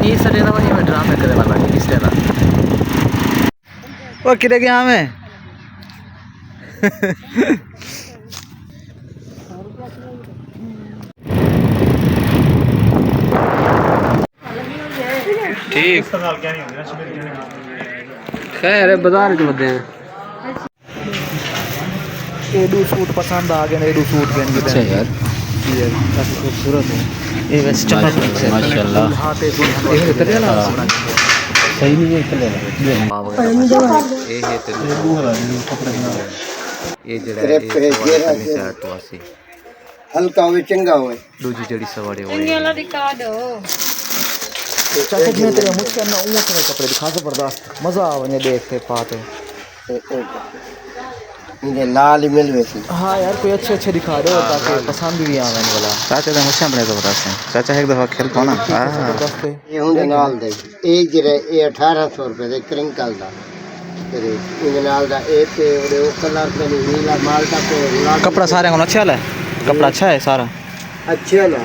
ये सड़े ना वही मैं ड्रामे करे वाला इसलिए ना वो किधर गया हमें ठीक खैर बाजार के बदे हैं एडू सूट पसंद आ गए एडू सूट के अच्छा यार ये काफी खूबसूरत है ये वैसे चमक माशाल्लाह ये इधर चला सही नहीं है चले ये है तेरे ये जड़ा ये तो आसी हल्का होवे चंगा होवे दूजी जड़ी सवाड़े होवे चंगे वाला दिखा दो चाचा मैं तेरे मुझसे ना ऊँट में कपड़े दिखा जबरदस्त मजा आवे देखते पाते इन्हें लाल ही मिल वैसी हाँ यार कोई अच्छे अच्छे दिखा दो ताकि पसंद भी आवे वाला चाचा तो मुझसे बड़े जबरदस्त हैं चाचा एक दफा खेल पाना ये उन्हें नाल दे एक जरे ये 1800 रुपए दे क्रिंकल दा तेरे इन्हें नाल दा ए पे और वो कलर पे नीला माल्टा पे कपड़ा सारे को अच्छा है कपड़ा अच्छा है सारा अच्छा ना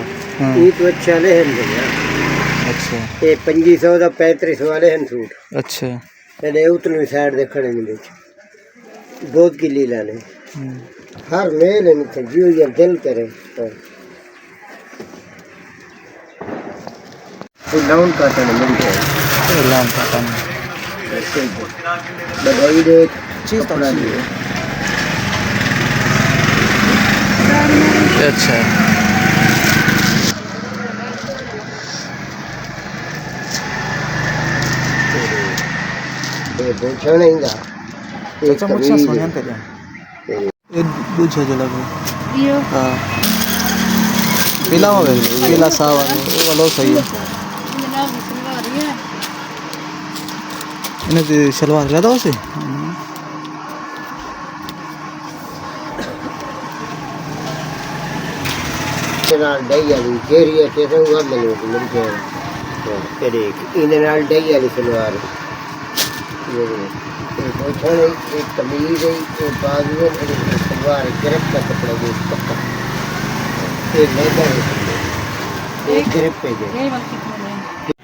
ये तो अच्छा ले हैं अच्छा ये 2500 दा 3500 वाले हैं सूट अच्छा ये उतनी साइड देखने मिले बहुत की लीला ने हर मेल इनके जियो या दिल करे लाउन काटन मिल गया लाउन काटन दवाई दे चीज तो नहीं अच्छा ये पूछो नहीं दा अच्छा मुझे सोनिया तेरे ये दूसरा जला को यो हाँ पीला हो गया पीला सावा वो वाला सही है इन्हें तो शलवार ज़्यादा हो से नाल डई वाली जेरी है कैसे हुआ मिले मिल गया तेरे इन्हें नाल डई वाली सलवार ये पूछो नहीं एक कमीज है एक बाजू है एक सलवार ग्रिप का कपड़ा जो पक्का एक लेदर एक ग्रिप पे है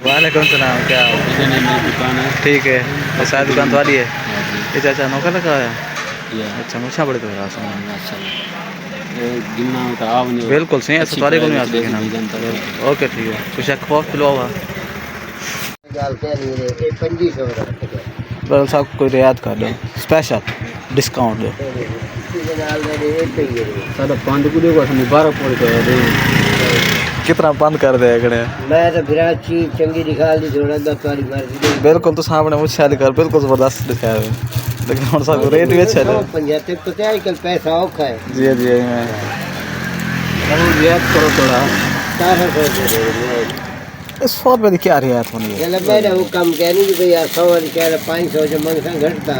वालेकुम सलाम क्या दुकान है ठीक है शायद दुकान वाली है ये चाचा नौका लगा है अच्छा मुझे बड़े तो बिल्कुल सही है सतारे को नहीं आ सकते ओके ठीक है कुछ खौफ पिलवाओ बल साहब कोई रियायत कर दो स्पेशल डिस्काउंट दो कितना बंद कर दे मैं तो फिर चीज चंगी दिखा दी थोड़ा तुम्हारी मर्जी बिल्कुल तो सामने मुझसे दिखा बिल्कुल जबरदस्त दिखाया है लेकिन और सब रेट भी अच्छा है पंजाब तो क्या आजकल पैसा औखा है जी जी मैं रियायत करो थोड़ा 100 रुपये की क्या रियायत होनी है चलो मेरा वो कम कह नहीं भाई यार 100 वाली कह रहा 500 जो मंगता घटता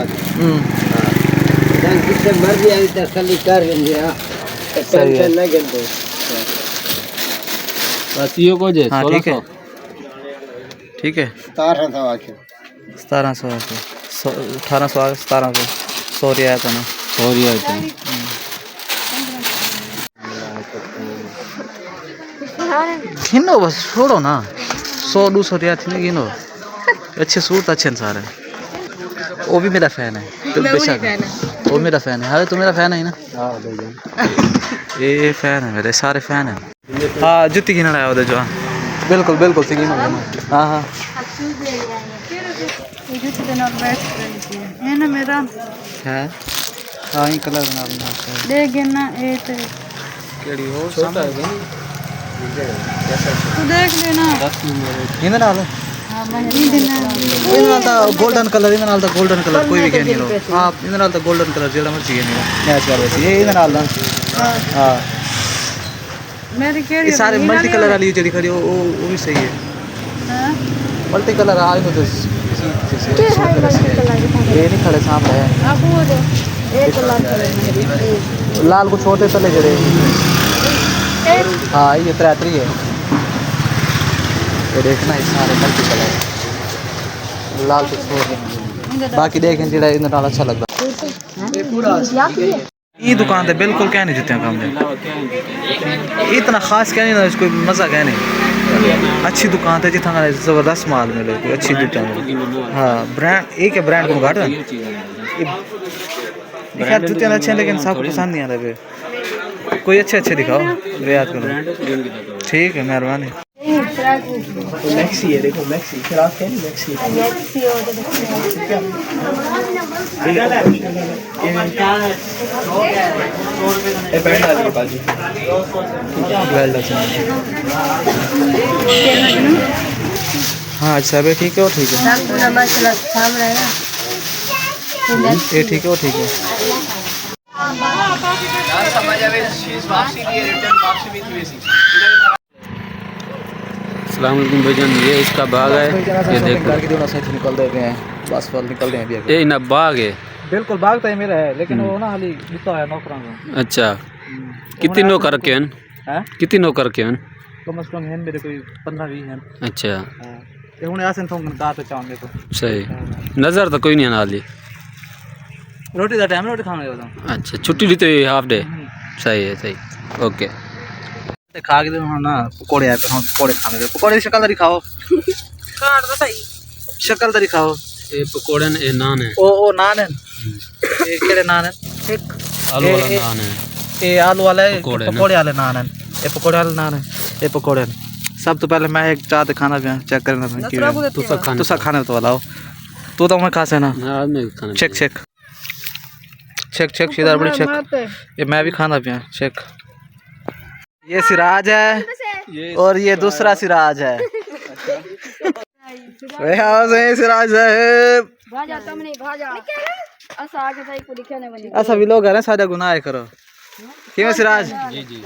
जिससे मर्जी आई तसल्ली कर लेंगे टेंशन ना करते बातियों को जे हाँ ठीक है 1700 आके 1700 1800 1700 100 रियायत है ना 100 रियायत गिनो बस छोड़ो ना 100-200 रियायत नहीं गिनो अच्छे सूट अच्छे सारे वो भी मेरा फैन है वो मेरा फैन है हाँ तो मेरा फैन है ना ये फैन है मेरे सारे फैन है हाँ जुत्ती गिनना है उधर जो बिल्कुल बिल्कुल सही गिनो हाँ हाँ है ना मेरा है हाँ ये कलर बना देख ना ये तो केड़ी हो छोटा है तू देख लेना इधर नाल हां मैं देना इधर नाल ता गोल्डन कलर इधर नाल ता गोल्डन कलर कोई भी कहनी लो हां इधर नाल ता गोल्डन कलर जेड़ा मर्जी कहनी लो मैच कर वैसे ये इधर नाल हां मेरी केड़ी ये सारे मल्टी कलर वाली जेड़ी खड़ी वो भी सही है हां मल्टी कलर आए तो ये नहीं खड़े सामने अब वो दो एक लाल को छोटे तले जड़े हाँ ये 3 है ये देखना ये सारे मल्टी कलर लाल तो छोड़ बाकी देखें जेड़ा इधर नाल अच्छा लगता ये पूरा ये दुकान पे बिल्कुल क्या नहीं जूते काम में, इतना खास क्या नहीं ना, इसको मज़ा क्या नहीं। अच्छी दुकान है जितना ज़बरदस्त माल मिले, कोई अच्छी जूते मिले। हाँ ब्रांड एक है, ब्रांड को घाट है खैर जूते अच्छे हैं लेकिन सबको पसंद नहीं आ रहे। कोई अच्छे दिखाओ, रियाद करो। ठीक है, मेहरबानी। मैक्सी है, देखो मैक्सी, फिर आप कह रहे मैक्सी ये बैंड आ रही है बाजू। हाँ अच्छा भाई ठीक है, वो ठीक है, ये ठीक है, वो ठीक है। अस्सलाम वालेकुम भाईजान, ये इसका बाग है, ये देखो निकल रहे हैं, बस फल निकल रहे हैं अभी। ये ना बाग है, बिल्कुल बाग तो मेरा है, लेकिन वो ना हाली दिखता है नौकरां को। अच्छा कितने नौकर के हैं? हैं कितने नौकर के हैं? कम से कम हैं मेरे कोई 15-20 हैं। अच्छा ये हुने आसन तो दात चाहने को सही, नज़र तो कोई नहीं आना हाली। रोटी का टाइम, रोटी खाने वाला। अच्छा छुट्टी दी तो हाफ डे, सही है, सही ओके। खा के ना पकौड़े आए पे, हम पकौड़े खाने दे। पकौड़े की शक्ल दिखाओ, शक्ल तो दिखाओ। ये पकोड़े ने, ये नान है, ओ नान है, ये केड़े नान है? एक आलू वाला नान है, ये आलू वाला है, पकौड़े वाले नान है, ये पकौड़े वाले नान है, ये पकौड़े। सब तो पहले मैं एक चाह खाना पिया चेक करना तू सब खाने तो वाला हो तू तो मैं खा से ना। चेक चेक चेक चेक सीधा बड़ी चेक, ये मैं भी खाना पिया चेक। ये सिराज है और ये दूसरा सिराज है। सिराज साहब ऐसा भी लोग हैं सारे गुनाह करो क्यों सिराज? जी जी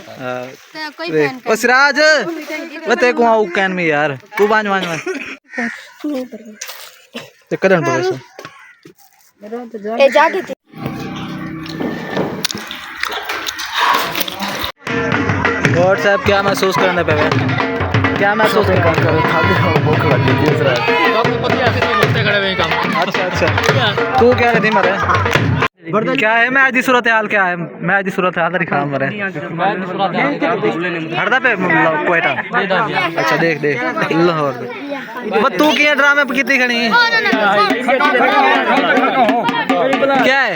ओ सिराज बते को आऊ कैन में यार तू बांज बांज ते करन पड़े ए जाके और साहब क्या महसूस करने पे क्या महसूस कर अच्छा तू क्या रही थी मरे क्या है? मैं आज की सूरत हाल क्या है? मैं आज की सूरत हाल दिखा मरे हरदा पे कोयटा। अच्छा देख देख लाहौर तू क्या ड्रामे पे कितनी खड़ी क्या है?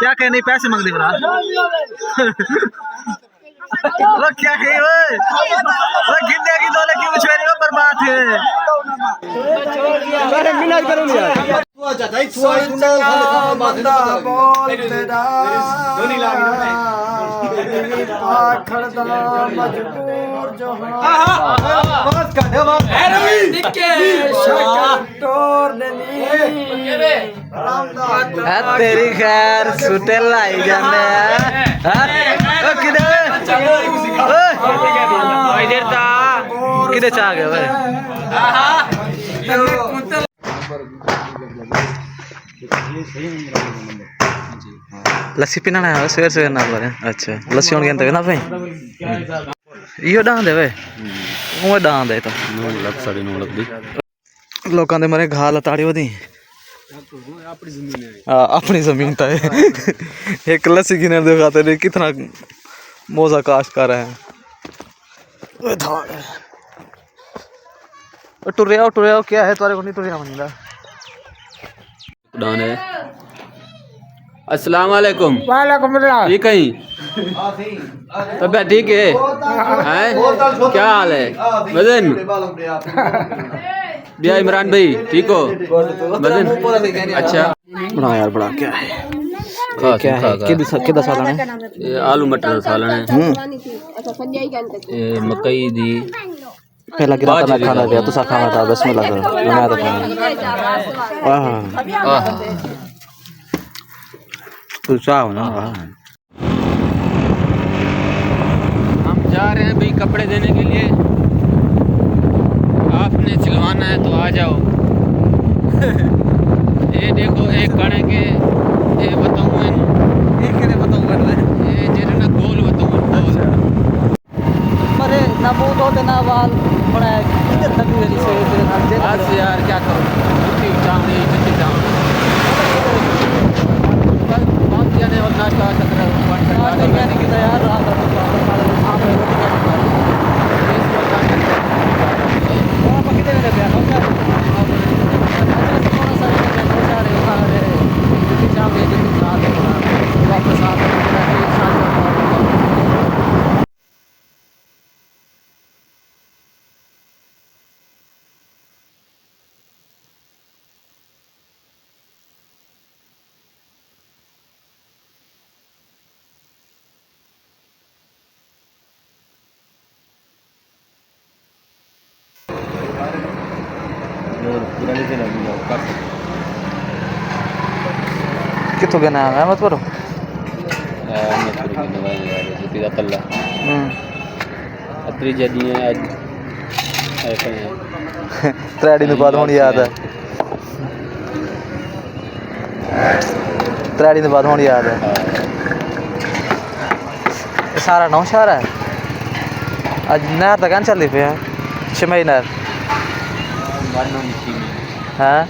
क्या कहने पैसे मांग दे बना वो क्या है वो गिद्दे की दौलत की मुझे बर्बाद है अरे मिनट करो यार तेरी खैर सुटे लाई जाने किधर चाह गए लस्सी पीना है सवेर सवेर ना बोले अच्छा लस्सी होने के ना भाई यो डांद है वे वो डांद है तो 9 लाख 9.5 लाख दी लोकां दे मरे घा लताड़ी वदी अपनी जमीन था एक लस्सी गिनर दे खाते कितना मौजा काश कर रहे हैं टुर आओ क्या है तुम्हारे को नहीं टुरिया मंदा डान है अस्सलाम वालेकुम वालेकुम सलाम ठीक है तबियत ठीक है हैं क्या हाल है वजन भैया इमरान भाई ठीक हो वजन अच्छा बड़ा यार बड़ा क्या है क्या है किदा सालन है ये आलू मटर सालन है ये मकई दी पहला गिरा था मैं खाना दिया तो सा खाना था बिस्मिल्लाह करो मैं तो खाना तू चाहो ना हम जा रहे हैं भाई कपड़े देने के लिए आपने सिलवाना है तो आ जाओ ये देखो एक कणे के ये बताऊँ एक के बताऊंगा ये जेरे ना गोल बताऊँ गोल अरे ना मुंह धोते ना बाल बड़ा किधर तक मेरी से बस यार क्या करूँ छुट्टी चावनी छुट्टी चावनी बस पहुँच जाने और नाश्ता चक्र कहने की तैयार रहा कितों के नाम है मत करो अतरी जदी है आज त्रै दिन बाद होनी याद है त्रै दिन बाद होनी याद है सारा नौ शहर है आज नहर तक चल पे है शमई नहर हाँ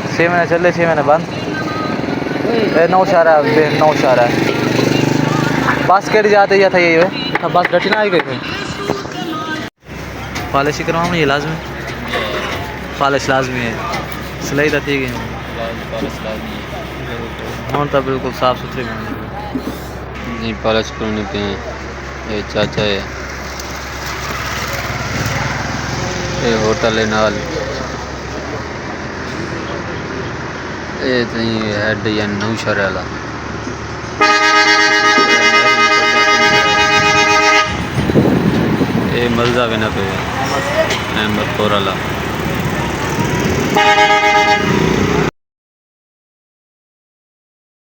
6 महीने चले 6 महीने बंद 9 शहर है 9 शहर है बस कड़ी जाते या था ये बस डटी ना आई गई थे पॉलिश करवाना ये लाजमी पॉलिश लाजमी है सिलाई तो ठीक है हाँ तो बिल्कुल साफ़ सुथरी नहीं पॉलिश करने पे ये चाचा है ये होटल है नाल ये हेड या नौ शहर वाला ये मज़ा भी ना पे अहमद कोर वाला